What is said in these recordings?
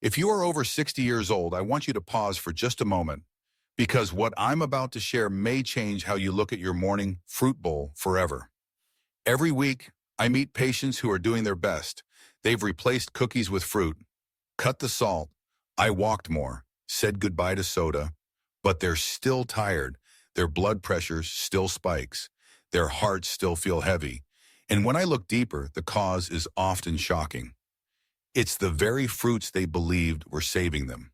If you are over 60 years old, I want you to pause for just a moment because what I'm about to share may change how you look at your morning fruit bowl forever. Every week, I meet patients who are doing their best. They've replaced cookies with fruit, cut the salt. I walked more, said goodbye to soda, but they're still tired. Their blood pressure still spikes. Their hearts still feel heavy. And when I look deeper, the cause is often shocking. It's the very fruits they believed were saving them.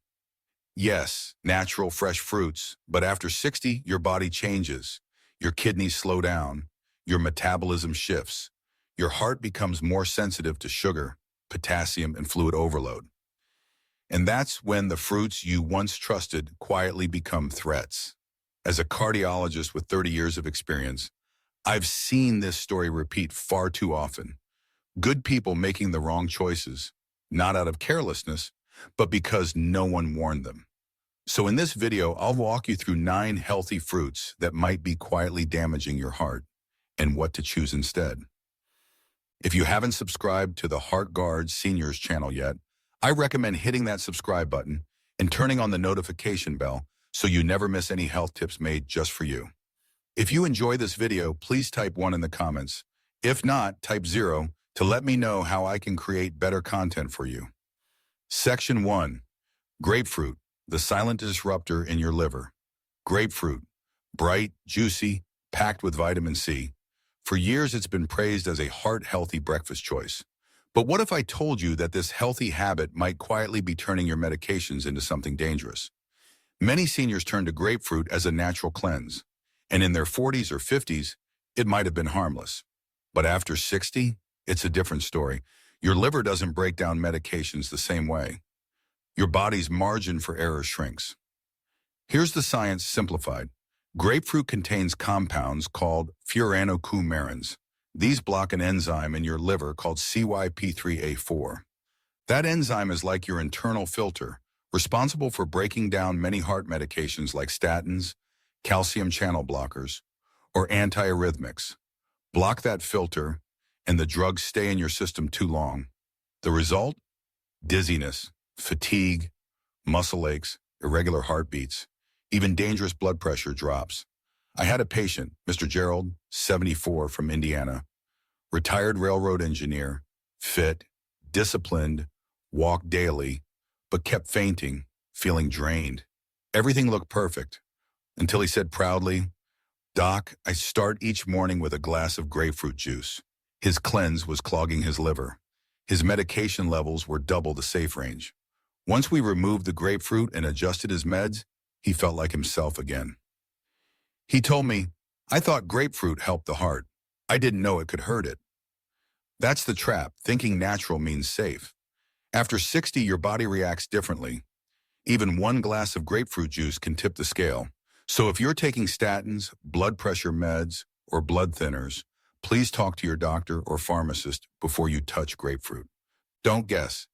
Yes, natural, fresh fruits, but after 60, your body changes. Your kidneys slow down. Your metabolism shifts. Your heart becomes more sensitive to sugar, potassium, and fluid overload. And that's when the fruits you once trusted quietly become threats. As a cardiologist with 30 years of experience, I've seen this story repeat far too often. Good people making the wrong choices, not out of carelessness, but because no one warned them. So in this video, I'll walk you through 9 healthy fruits that might be quietly damaging your heart and what to choose instead. If you haven't subscribed to the Heart Guard Seniors channel yet, I recommend hitting that subscribe button and turning on the notification bell so you never miss any health tips made just for you. If you enjoy this video, please type 1 in the comments. If not, type 0 to let me know how I can create better content for you. Section 1. Grapefruit, the silent disruptor in your liver. Grapefruit, bright, juicy, packed with vitamin C. For years, it's been praised as a heart-healthy breakfast choice. But what if I told you that this healthy habit might quietly be turning your medications into something dangerous? Many seniors turn to grapefruit as a natural cleanse, and in their 40s or 50s, it might have been harmless. But after 60, it's a different story. Your liver doesn't break down medications the same way. Your body's margin for error shrinks. Here's the science simplified. Grapefruit contains compounds called furanocoumarins. These block an enzyme in your liver called CYP3A4. That enzyme is like your internal filter, responsible for breaking down many heart medications like statins, calcium channel blockers, or antiarrhythmics. Block that filter, and the drugs stay in your system too long. The result? Dizziness, fatigue, muscle aches, irregular heartbeats, even dangerous blood pressure drops. I had a patient, Mr. Gerald, 74, from Indiana, retired railroad engineer, fit, disciplined, walked daily, but kept fainting, feeling drained. Everything looked perfect until he said proudly, "Doc, I start each morning with a glass of grapefruit juice." His cleanse was clogging his liver. His medication levels were double the safe range. Once we removed the grapefruit and adjusted his meds, he felt like himself again. He told me, "I thought grapefruit helped the heart. I didn't know it could hurt it." That's the trap. Thinking natural means safe. After 60, your body reacts differently. Even 1 glass of grapefruit juice can tip the scale. So if you're taking statins, blood pressure meds, or blood thinners, please talk to your doctor or pharmacist before you touch grapefruit. Don't guess.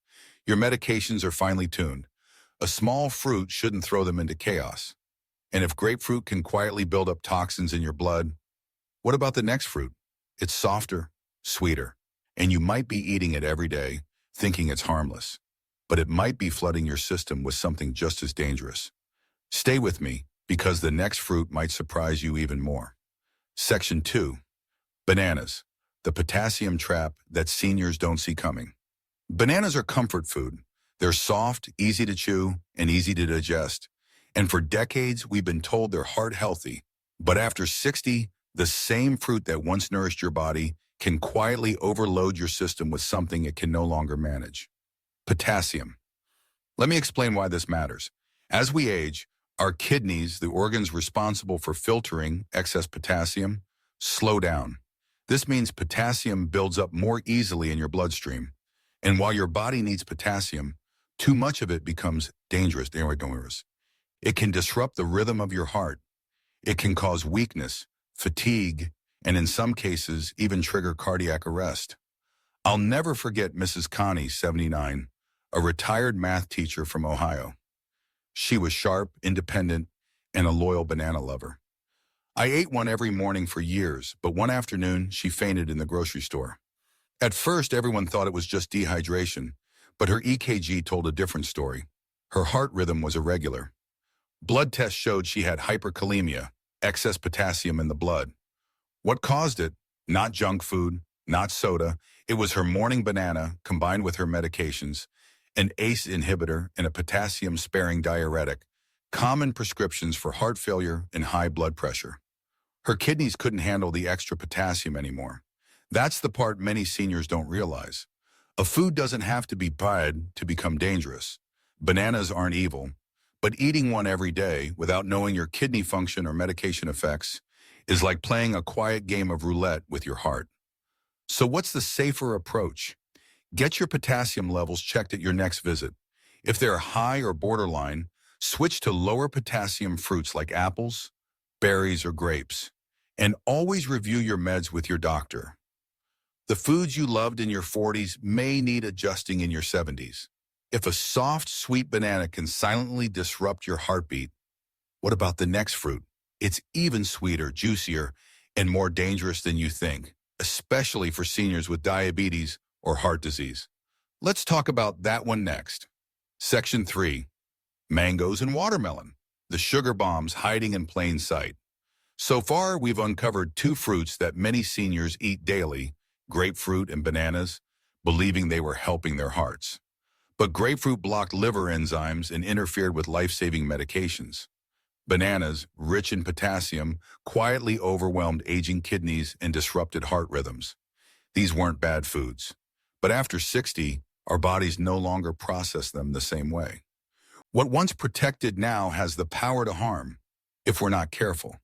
Your medications are finely tuned. A small fruit shouldn't throw them into chaos. And if grapefruit can quietly build up toxins in your blood, what about the next fruit? It's softer, sweeter, and you might be eating it every day, thinking it's harmless. But it might be flooding your system with something just as dangerous. Stay with me, because the next fruit might surprise you even more. Section 2. Bananas, the potassium trap that seniors don't see coming. Bananas are comfort food. They're soft, easy to chew, and easy to digest. And for decades, we've been told they're heart healthy. But after 60, the same fruit that once nourished your body can quietly overload your system with something it can no longer manage. Potassium. Let me explain why this matters. As we age, our kidneys, the organs responsible for filtering excess potassium, slow down. This means potassium builds up more easily in your bloodstream. And while your body needs potassium, too much of it becomes dangerous. It can disrupt the rhythm of your heart. It can cause weakness, fatigue, and in some cases, even trigger cardiac arrest. I'll never forget Mrs. Connie, 79, a retired math teacher from Ohio. She was sharp, independent, and a loyal banana lover. I ate one every morning for years, but one afternoon, she fainted in the grocery store. At first, everyone thought it was just dehydration, But her EKG told a different story. Her heart rhythm was irregular. Blood tests showed she had hyperkalemia, excess potassium in the blood. What caused it? Not junk food, not soda. It was her morning banana combined with her medications, an ACE inhibitor and a potassium-sparing diuretic, common prescriptions for heart failure and high blood pressure. Her kidneys couldn't handle the extra potassium anymore. That's the part many seniors don't realize. A food doesn't have to be bad to become dangerous. Bananas aren't evil, but eating one every day without knowing your kidney function or medication effects is like playing a quiet game of roulette with your heart. So what's the safer approach? Get your potassium levels checked at your next visit. If they're high or borderline, switch to lower potassium fruits like apples, berries, or grapes. And always review your meds with your doctor. The foods you loved in your 40s may need adjusting in your 70s. If a soft, sweet banana can silently disrupt your heartbeat, what about the next fruit? It's even sweeter, juicier, and more dangerous than you think, especially for seniors with diabetes or heart disease. Let's talk about that one next. Section 3. Mangoes and watermelon, the sugar bombs hiding in plain sight. So far, we've uncovered two fruits that many seniors eat daily, grapefruit and bananas, believing they were helping their hearts. But grapefruit blocked liver enzymes and interfered with life-saving medications. Bananas, rich in potassium, quietly overwhelmed aging kidneys and disrupted heart rhythms. These weren't bad foods. But after 60, our bodies no longer process them the same way. What once protected now has the power to harm, if we're not careful.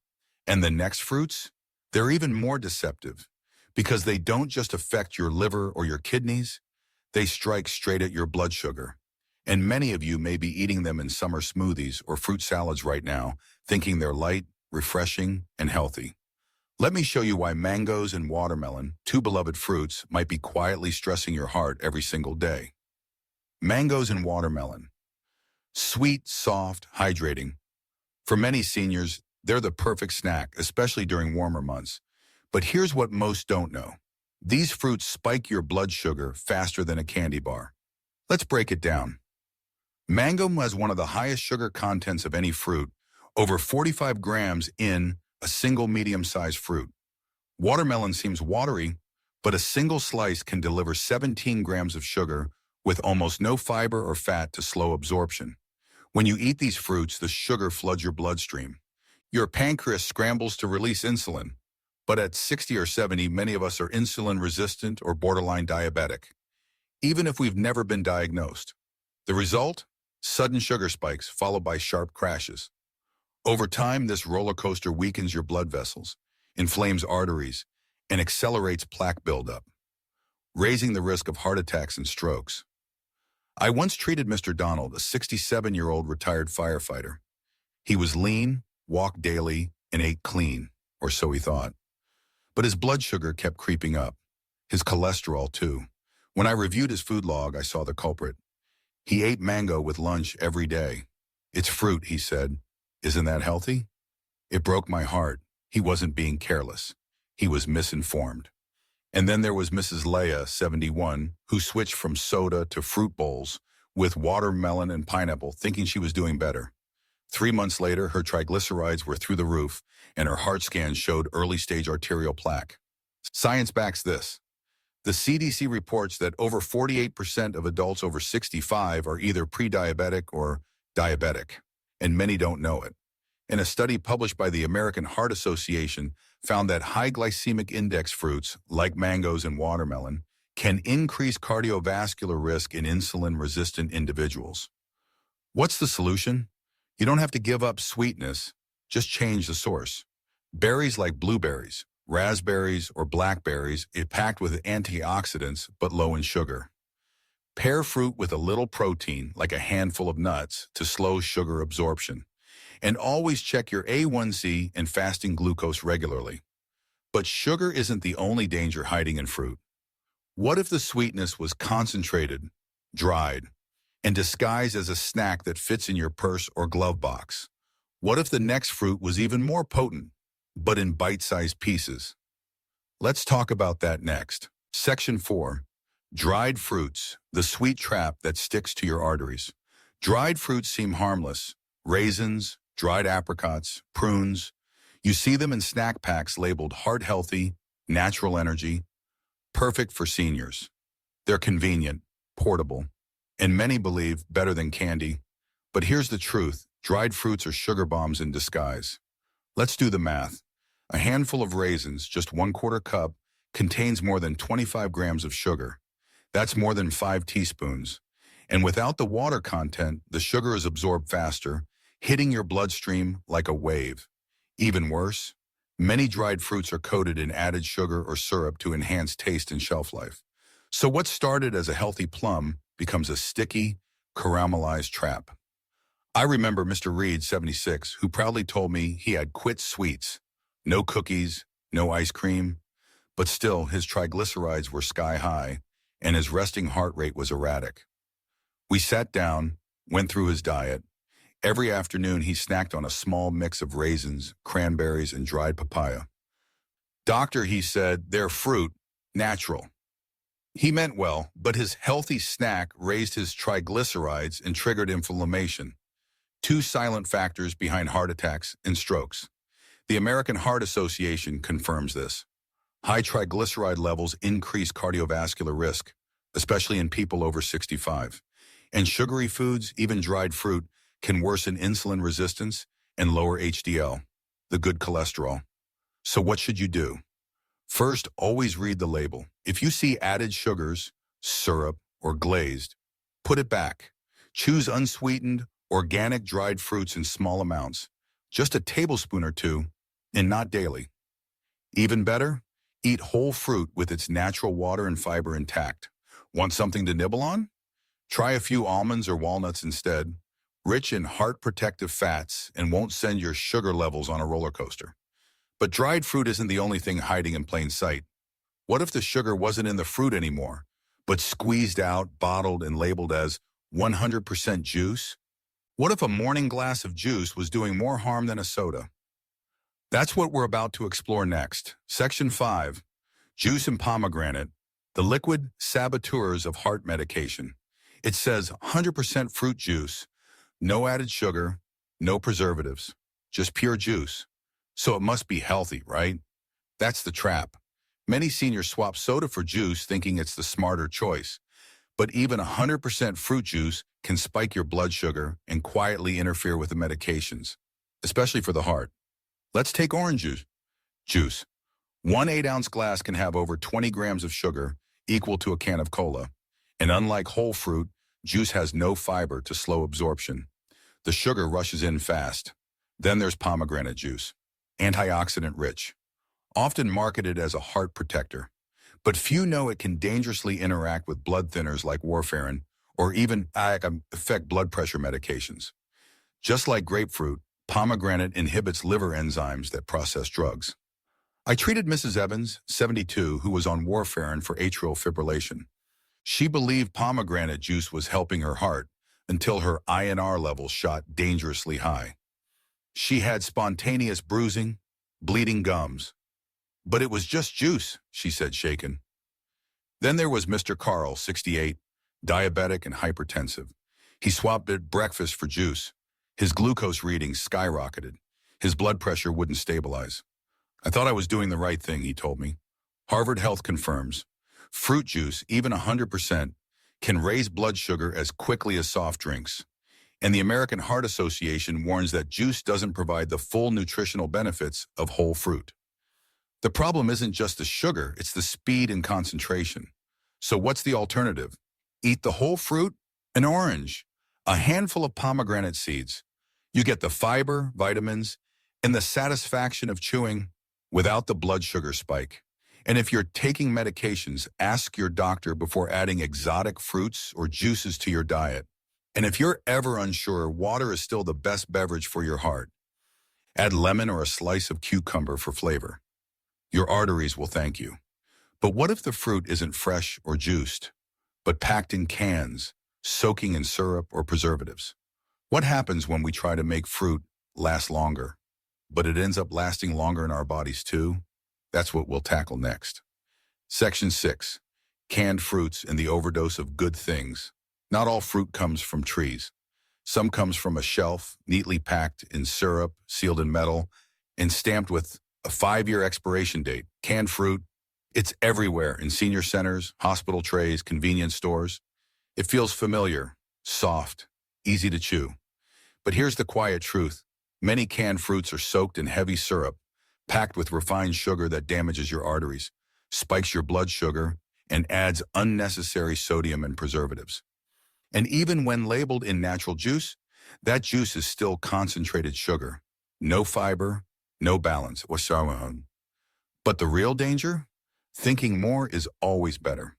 And the next fruits? They're even more deceptive, because they don't just affect your liver or your kidneys, they strike straight at your blood sugar. And many of you may be eating them in summer smoothies or fruit salads right now, thinking they're light, refreshing, and healthy. Let me show you why mangoes and watermelon, two beloved fruits, might be quietly stressing your heart every single day. Mangoes and watermelon. Sweet, soft, hydrating. For many seniors, they're the perfect snack, especially during warmer months. But here's what most don't know. These fruits spike your blood sugar faster than a candy bar. Let's break it down. Mango has one of the highest sugar contents of any fruit, over 45 grams in a single medium-sized fruit. Watermelon seems watery, but a single slice can deliver 17 grams of sugar with almost no fiber or fat to slow absorption. When you eat these fruits, the sugar floods your bloodstream. Your pancreas scrambles to release insulin, but at 60 or 70, many of us are insulin resistant or borderline diabetic, even if we've never been diagnosed. The result? Sudden sugar spikes followed by sharp crashes. Over time, this roller coaster weakens your blood vessels, inflames arteries, and accelerates plaque buildup, raising the risk of heart attacks and strokes. I once treated Mr. Donald, a 67-year-old retired firefighter. He was lean, walked daily, and ate clean, or so he thought. But his blood sugar kept creeping up, his cholesterol too. When I reviewed his food log, I saw the culprit. He ate mango with lunch every day. It's fruit, he said. Isn't that healthy? It broke my heart. He wasn't being careless. He was misinformed. And then there was Mrs. Leah, 71, who switched from soda to fruit bowls with watermelon and pineapple, thinking she was doing better. 3 months later, her triglycerides were through the roof, and her heart scan showed early-stage arterial plaque. Science backs this. The CDC reports that over 48% of adults over 65 are either pre-diabetic or diabetic, and many don't know it. And a study published by the American Heart Association found that high glycemic index fruits, like mangoes and watermelon, can increase cardiovascular risk in insulin-resistant individuals. What's the solution? You don't have to give up sweetness, just change the source. Berries like blueberries, raspberries, or blackberries are packed with antioxidants but low in sugar. Pair fruit with a little protein, like a handful of nuts, to slow sugar absorption. And always check your A1C and fasting glucose regularly. But sugar isn't the only danger hiding in fruit. What if the sweetness was concentrated, dried, and disguised as a snack that fits in your purse or glove box? What if the next fruit was even more potent, but in bite-sized pieces? Let's talk about that next. Section 4. Dried fruits, the sweet trap that sticks to your arteries. Dried fruits seem harmless. Raisins, dried apricots, prunes. You see them in snack packs labeled heart healthy, natural energy, perfect for seniors. They're convenient, portable, and many believe better than candy. But here's the truth. Dried fruits are sugar bombs in disguise. Let's do the math. A handful of raisins, just 1/4 cup, contains more than 25 grams of sugar. That's more than 5 teaspoons. And without the water content, the sugar is absorbed faster, hitting your bloodstream like a wave. Even worse, many dried fruits are coated in added sugar or syrup to enhance taste and shelf life. So what started as a healthy plum becomes a sticky, caramelized trap. I remember Mr. Reed, 76, who proudly told me he had quit sweets. No cookies, no ice cream, but still his triglycerides were sky high and his resting heart rate was erratic. We sat down, went through his diet. Every afternoon he snacked on a small mix of raisins, cranberries, and dried papaya. Doctor, he said, they're fruit, natural. He meant well, but his healthy snack raised his triglycerides and triggered inflammation. Two silent factors behind heart attacks and strokes. The American Heart Association confirms this. High triglyceride levels increase cardiovascular risk, especially in people over 65. And sugary foods, even dried fruit, can worsen insulin resistance and lower HDL, the good cholesterol. So what should you do? First, always read the label. If you see added sugars, syrup, or glazed, put it back. Choose unsweetened, organic dried fruits in small amounts, just a tablespoon or two, and not daily. Even better, eat whole fruit with its natural water and fiber intact. Want something to nibble on? Try a few almonds or walnuts instead, rich in heart-protective fats and won't send your sugar levels on a roller coaster. But dried fruit isn't the only thing hiding in plain sight. What if the sugar wasn't in the fruit anymore, but squeezed out, bottled, and labeled as 100% juice? What if a morning glass of juice was doing more harm than a soda? That's what we're about to explore next. Section 5, Juice and Pomegranate, the liquid saboteurs of heart medication. It says 100% fruit juice, no added sugar, no preservatives, just pure juice. So it must be healthy, right? That's the trap. Many seniors swap soda for juice thinking it's the smarter choice. But even 100% fruit juice can spike your blood sugar and quietly interfere with the medications, especially for the heart. Let's take orange juice. One 8-ounce glass can have over 20 grams of sugar, equal to a can of cola. And unlike whole fruit, juice has no fiber to slow absorption. The sugar rushes in fast. Then there's pomegranate juice, antioxidant rich, often marketed as a heart protector. But few know it can dangerously interact with blood thinners like warfarin or even affect blood pressure medications. Just like grapefruit, pomegranate inhibits liver enzymes that process drugs. I treated Mrs. Evans, 72, who was on warfarin for atrial fibrillation. She believed pomegranate juice was helping her heart until her INR levels shot dangerously high. She had spontaneous bruising, bleeding gums. But it was just juice, she said, shaken. Then there was Mr. Carl, 68, diabetic and hypertensive. He swapped at breakfast for juice. His glucose readings skyrocketed. His blood pressure wouldn't stabilize. I thought I was doing the right thing, he told me. Harvard Health confirms. Fruit juice, even 100%, can raise blood sugar as quickly as soft drinks. And the American Heart Association warns that juice doesn't provide the full nutritional benefits of whole fruit. The problem isn't just the sugar, it's the speed and concentration. So what's the alternative? Eat the whole fruit? An orange. A handful of pomegranate seeds. You get the fiber, vitamins, and the satisfaction of chewing without the blood sugar spike. And if you're taking medications, ask your doctor before adding exotic fruits or juices to your diet. And if you're ever unsure, water is still the best beverage for your heart. Add lemon or a slice of cucumber for flavor. Your arteries will thank you. But what if the fruit isn't fresh or juiced, but packed in cans, soaking in syrup or preservatives? What happens when we try to make fruit last longer, but it ends up lasting longer in our bodies too? That's what we'll tackle next. Section 6, canned fruits and the overdose of good things. Not all fruit comes from trees. Some comes from a shelf, neatly packed in syrup, sealed in metal, and stamped with a 5-year expiration date. Canned fruit, it's everywhere in senior centers, hospital trays, convenience stores. It feels familiar, soft, easy to chew. But here's the quiet truth. Many canned fruits are soaked in heavy syrup, packed with refined sugar that damages your arteries, spikes your blood sugar, and adds unnecessary sodium and preservatives. And even when labeled in natural juice, that juice is still concentrated sugar. No fiber, no balance. What's wrong with it? But the real danger? Thinking more is always better.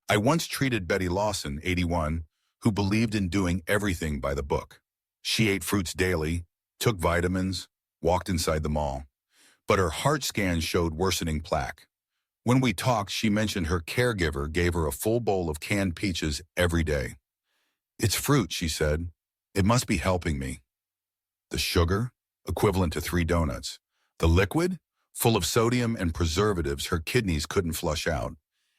I once treated Betty Lawson, 81, who believed in doing everything by the book. She ate fruits daily, took vitamins, walked inside the mall. But her heart scan showed worsening plaque. When we talked, she mentioned her caregiver gave her a full bowl of canned peaches every day. It's fruit, she said. It must be helping me. The sugar, equivalent to 3 donuts. The liquid, full of sodium and preservatives her kidneys couldn't flush out.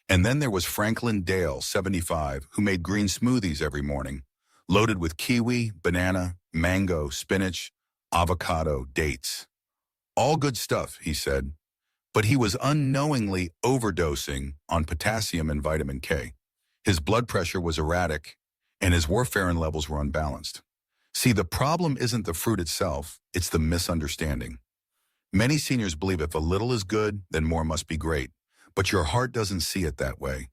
And then there was Franklin Dale, 75, who made green smoothies every morning, loaded with kiwi, banana, mango, spinach, avocado, dates. All good stuff, he said, but he was unknowingly overdosing on potassium and vitamin K. His blood pressure was erratic, and his warfarin levels were unbalanced. See, the problem isn't the fruit itself, it's the misunderstanding. Many seniors believe if a little is good, then more must be great. But your heart doesn't see it that way.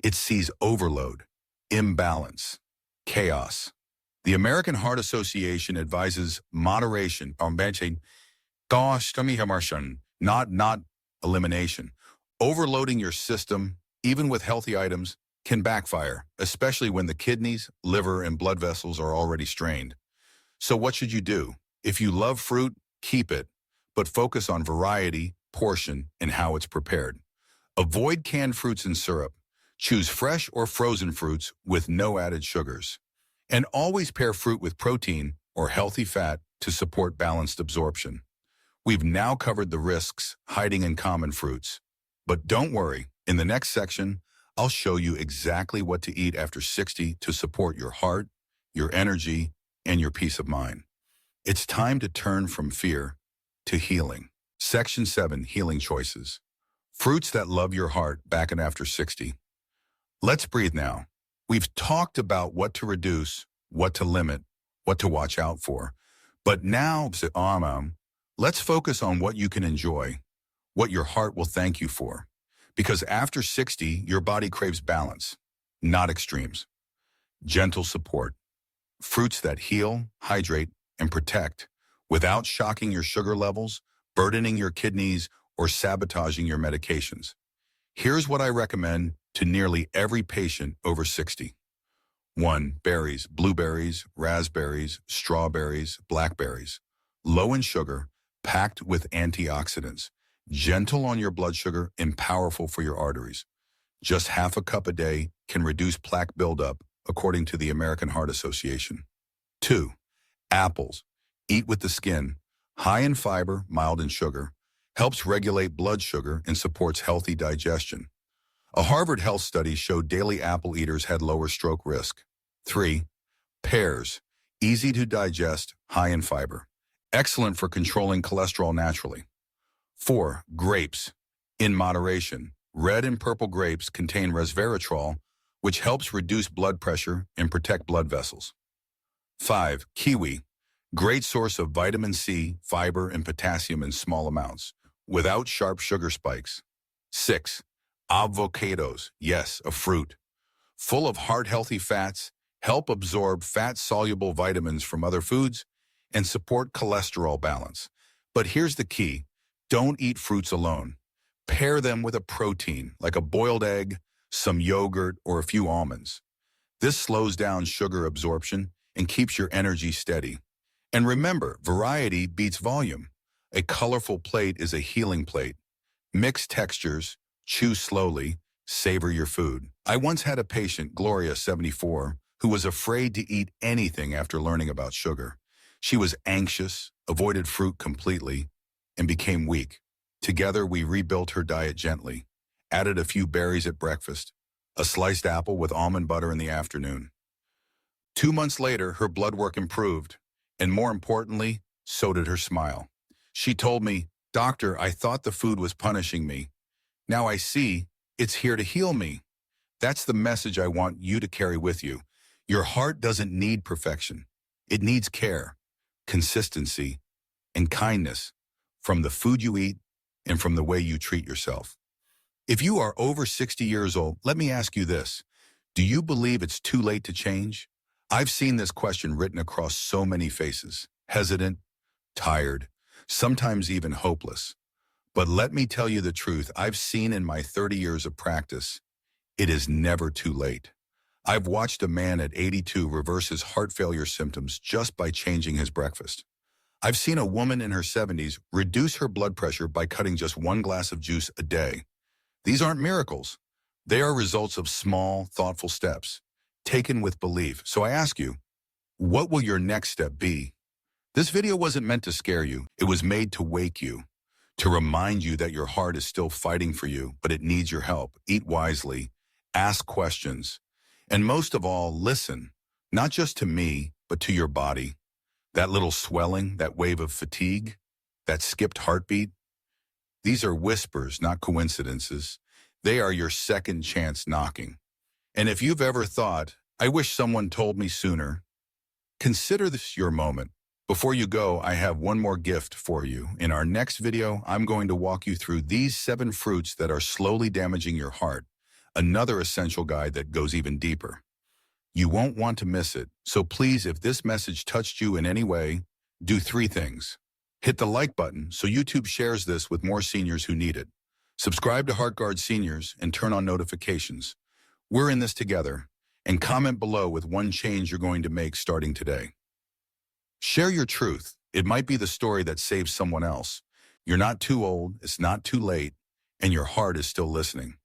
It sees overload, imbalance, chaos. The American Heart Association advises moderation, not elimination. Overloading your system, even with healthy items, can backfire, especially when the kidneys, liver, and blood vessels are already strained. So what should you do? If you love fruit, keep it, but focus on variety, portion, and how it's prepared. Avoid canned fruits and syrup. Choose fresh or frozen fruits with no added sugars. And always pair fruit with protein or healthy fat to support balanced absorption. We've now covered the risks hiding in common fruits. But don't worry, in the next section, I'll show you exactly what to eat after 60 to support your heart, your energy, and your peace of mind. It's time to turn from fear to healing. Section 7, Healing Choices. Fruits that love your heart back and after 60. Let's breathe now. We've talked about what to reduce, what to limit, what to watch out for. But now, let's focus on what you can enjoy, what your heart will thank you for. Because after 60, your body craves balance, not extremes. Gentle support. Fruits that heal, hydrate, and protect without shocking your sugar levels, burdening your kidneys, or sabotaging your medications. Here's what I recommend to nearly every patient over 60. 1. Berries, blueberries, raspberries, strawberries, blackberries. Low in sugar, packed with antioxidants. Gentle on your blood sugar and powerful for your arteries. Just half a cup a day can reduce plaque buildup, according to the American Heart Association. 2. Apples. Eat with the skin. High in fiber, mild in sugar. Helps regulate blood sugar and supports healthy digestion. A Harvard Health study showed daily apple eaters had lower stroke risk. 3. Pears. Easy to digest, high in fiber. Excellent for controlling cholesterol naturally. 4. Grapes. In moderation. Red and purple grapes contain resveratrol, which helps reduce blood pressure and protect blood vessels. 5. Kiwi. Great source of vitamin C, fiber, and potassium in small amounts, without sharp sugar spikes. 6. Avocados. Yes, a fruit. Full of heart-healthy fats, help absorb fat-soluble vitamins from other foods, and support cholesterol balance. But here's the key. Don't eat fruits alone. Pair them with a protein, like a boiled egg, some yogurt, or a few almonds. This slows down sugar absorption and keeps your energy steady. And remember, variety beats volume. A colorful plate is a healing plate. Mix textures, chew slowly, savor your food. I once had a patient, Gloria, 74, who was afraid to eat anything after learning about sugar. She was anxious, avoided fruit completely, and became weak. Together, we rebuilt her diet gently, added a few berries at breakfast, a sliced apple with almond butter in the afternoon. 2 months later, her blood work improved, and more importantly, so did her smile. She told me, "Doctor, I thought the food was punishing me. Now I see it's here to heal me." That's the message I want you to carry with you. Your heart doesn't need perfection. It needs care, consistency, and kindness from the food you eat and from the way you treat yourself. If you are over 60 years old, let me ask you this. Do you believe it's too late to change? I've seen this question written across so many faces, hesitant, tired, sometimes even hopeless. But let me tell you the truth, I've seen in my 30 years of practice, it is never too late. I've watched a man at 82 reverse his heart failure symptoms just by changing his breakfast. I've seen a woman in her 70s reduce her blood pressure by cutting just 1 glass of juice a day. These aren't miracles. They are results of small, thoughtful steps, taken with belief. So I ask you, what will your next step be? This video wasn't meant to scare you. It was made to wake you, to remind you that your heart is still fighting for you, but it needs your help. Eat wisely, ask questions, and most of all, listen, not just to me, but to your body. That little swelling, that wave of fatigue, that skipped heartbeat, these are whispers, not coincidences. They are your second chance knocking. And if you've ever thought, I wish someone told me sooner, consider this your moment. Before you go, I have one more gift for you. In our next video, I'm going to walk you through these 7 fruits that are slowly damaging your heart, another essential guide that goes even deeper. You won't want to miss it, so please, if this message touched you in any way, do 3 things. Hit the like button so YouTube shares this with more seniors who need it. Subscribe to HeartGuard Seniors and turn on notifications. We're in this together, and comment below with one change you're going to make starting today. Share your truth. It might be the story that saves someone else. You're not too old, it's not too late, and your heart is still listening.